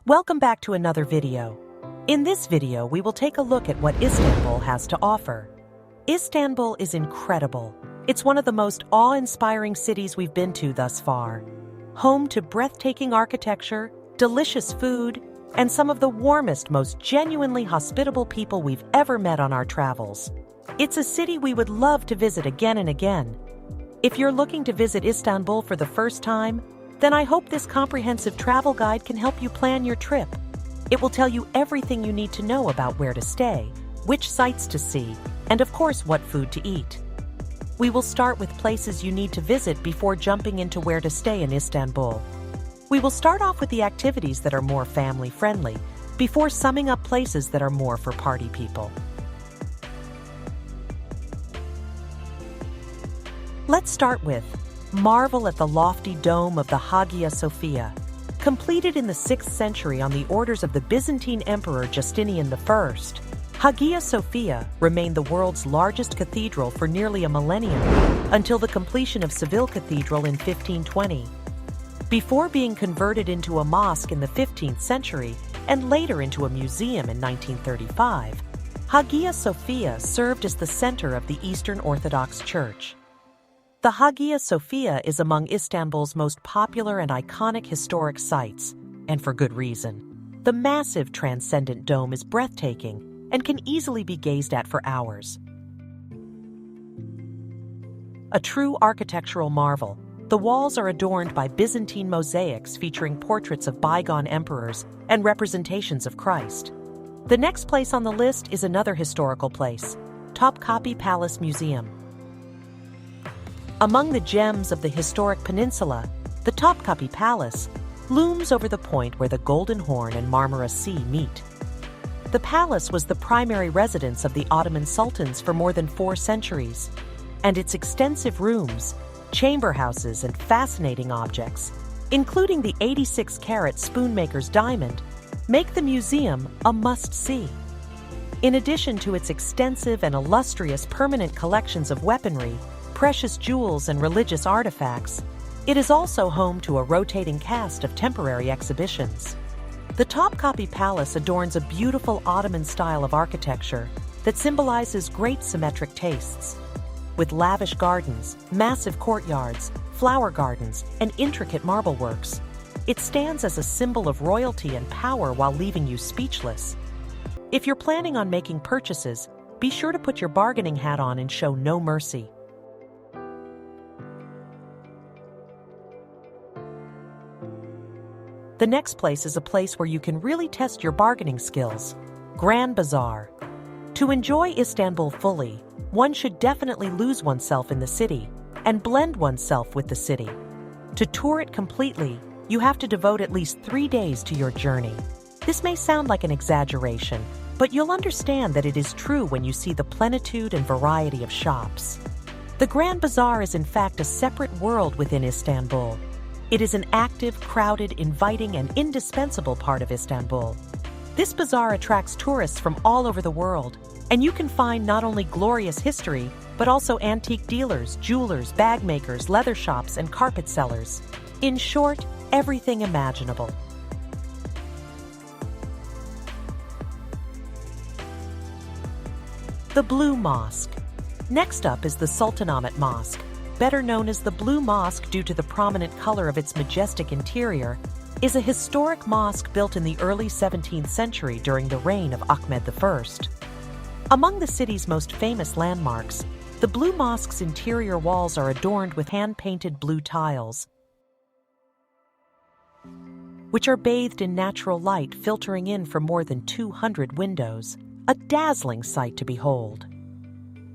Welcome back to another video. In this video, we will take a look at what Istanbul has to offer. Istanbul is incredible. It's one of the most awe-inspiring cities we've been to thus far. Home to breathtaking architecture, delicious food, and some of the warmest, most genuinely hospitable people we've ever met on our travels. It's a city we would love to visit again and again. If you're looking to visit Istanbul for the first time, then I hope this comprehensive travel guide can help you plan your trip. It will tell you everything you need to know about where to stay, which sights to see, and of course what food to eat. We will start with places you need to visit before jumping into where to stay in Istanbul. We will start off with the activities that are more family-friendly, before summing up places that are more for party people. Let's start with marvel at the lofty dome of the Hagia Sophia. Completed in the 6th century on the orders of the Byzantine Emperor Justinian I, Hagia Sophia remained the world's largest cathedral for nearly a millennium, until the completion of Seville Cathedral in 1520. Before being converted into a mosque in the 15th century and later into a museum in 1935, Hagia Sophia served as the center of the Eastern Orthodox Church. The Hagia Sophia is among Istanbul's most popular and iconic historic sites, and for good reason. The massive transcendent dome is breathtaking and can easily be gazed at for hours. A true architectural marvel, the walls are adorned by Byzantine mosaics featuring portraits of bygone emperors and representations of Christ. The next place on the list is another historical place, Topkapi Palace Museum. Among the gems of the historic peninsula, the Topkapi Palace looms over the point where the Golden Horn and Marmara Sea meet. The palace was the primary residence of the Ottoman sultans for more than 4 centuries, and its extensive rooms, chamber houses, and fascinating objects, including the 86-carat spoonmaker's diamond, make the museum a must-see. In addition to its extensive and illustrious permanent collections of weaponry, precious jewels, and religious artifacts, it is also home to a rotating cast of temporary exhibitions. The Topkapi Palace adorns a beautiful Ottoman style of architecture that symbolizes great symmetric tastes. With lavish gardens, massive courtyards, flower gardens, and intricate marble works, it stands as a symbol of royalty and power while leaving you speechless. If you're planning on making purchases, be sure to put your bargaining hat on and show no mercy. The next place is a place where you can really test your bargaining skills, Grand Bazaar. To enjoy Istanbul fully, one should definitely lose oneself in the city and blend oneself with the city. To tour it completely, you have to devote at least 3 days to your journey. This may sound like an exaggeration, but you'll understand that it is true when you see the plenitude and variety of shops. The Grand Bazaar is in fact a separate world within Istanbul. It is an active, crowded, inviting, and indispensable part of Istanbul. This bazaar attracts tourists from all over the world, and you can find not only glorious history, but also antique dealers, jewelers, bag makers, leather shops, and carpet sellers. In short, everything imaginable. The Blue Mosque. Next up is the Sultanahmet Mosque, better known as the Blue Mosque due to the prominent color of its majestic interior, is a historic mosque built in the early 17th century during the reign of Ahmed I. Among the city's most famous landmarks, the Blue Mosque's interior walls are adorned with hand-painted blue tiles, which are bathed in natural light filtering in from more than 200 windows, a dazzling sight to behold.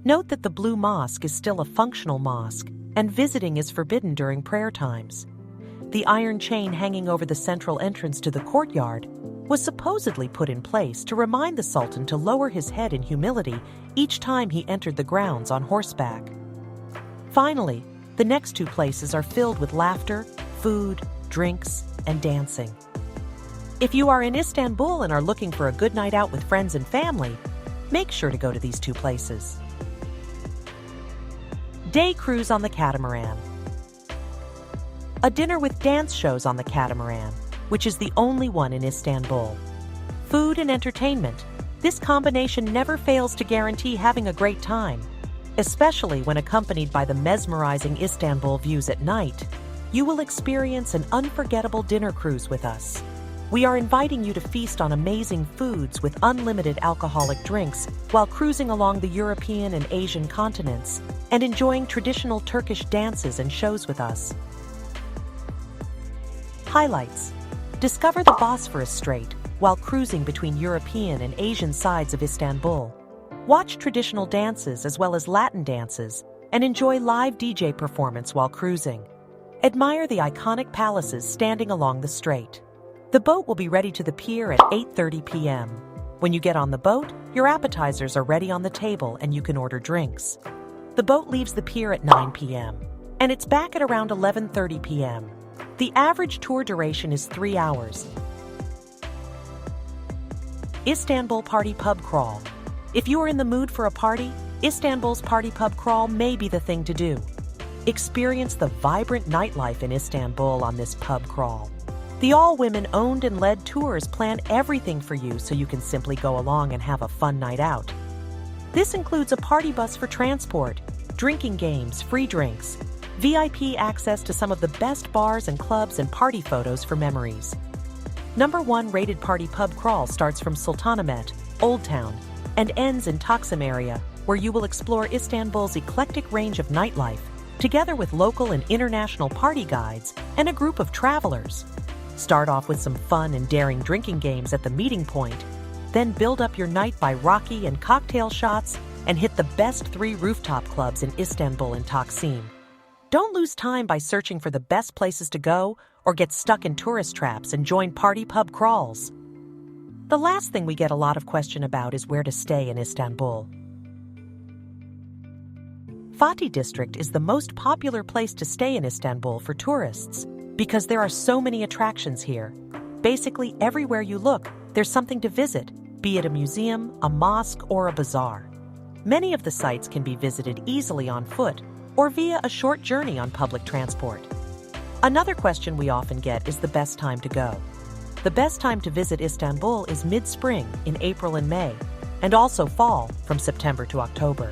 Note that the Blue Mosque is still a functional mosque, and visiting is forbidden during prayer times. The iron chain hanging over the central entrance to the courtyard was supposedly put in place to remind the Sultan to lower his head in humility each time he entered the grounds on horseback. Finally, the next 2 places are filled with laughter, food, drinks, and dancing. If you are in Istanbul and are looking for a good night out with friends and family, make sure to go to these 2 places. Day cruise on the Catamaran. A dinner with dance shows on the Catamaran, which is the only one in Istanbul. Food and entertainment. This combination never fails to guarantee having a great time, especially when accompanied by the mesmerizing Istanbul views at night. You will experience an unforgettable dinner cruise with us. We are inviting you to feast on amazing foods with unlimited alcoholic drinks while cruising along the European and Asian continents and enjoying traditional Turkish dances and shows with us. Highlights. Discover the Bosphorus Strait while cruising between European and Asian sides of Istanbul. Watch traditional dances as well as Latin dances and enjoy live DJ performance while cruising. Admire the iconic palaces standing along the strait. The boat will be ready to the pier at 8:30 p.m. When you get on the boat, your appetizers are ready on the table and you can order drinks. The boat leaves the pier at 9 p.m. and it's back at around 11:30 p.m. The average tour duration is 3 hours. Istanbul Party Pub Crawl. If you are in the mood for a party, Istanbul's Party Pub Crawl may be the thing to do. Experience the vibrant nightlife in Istanbul on this pub crawl. The all-women owned and led tours plan everything for you so you can simply go along and have a fun night out. This includes a party bus for transport, drinking games, free drinks, VIP access to some of the best bars and clubs, and party photos for memories. Number 1 rated party pub crawl starts from Sultanahmet, Old Town, and ends in Taksim area, where you will explore Istanbul's eclectic range of nightlife, together with local and international party guides and a group of travelers. Start off with some fun and daring drinking games at the meeting point, then build up your night by rocky and cocktail shots and hit the best 3 rooftop clubs in Istanbul and Taksim. Don't lose time by searching for the best places to go or get stuck in tourist traps and join party pub crawls. The last thing we get a lot of question about is where to stay in Istanbul. Fatih District is the most popular place to stay in Istanbul for tourists because there are so many attractions here. Basically, everywhere you look, there's something to visit, be it a museum, a mosque, or a bazaar. Many of the sites can be visited easily on foot or via a short journey on public transport. Another question we often get is the best time to go. The best time to visit Istanbul is mid-spring in April and May, and also fall from September to October.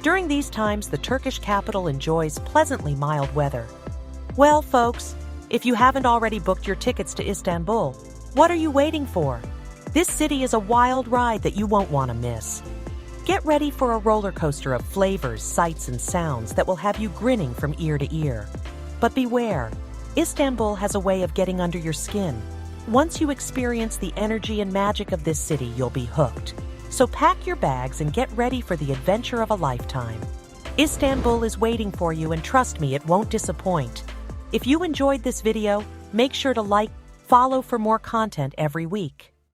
During these times, the Turkish capital enjoys pleasantly mild weather. Well, folks, if you haven't already booked your tickets to Istanbul, what are you waiting for? This city is a wild ride that you won't want to miss. Get ready for a roller coaster of flavors, sights, and sounds that will have you grinning from ear to ear. But beware, Istanbul has a way of getting under your skin. Once you experience the energy and magic of this city, you'll be hooked. So pack your bags and get ready for the adventure of a lifetime. Istanbul is waiting for you, and trust me, it won't disappoint. If you enjoyed this video, make sure to like, follow for more content every week.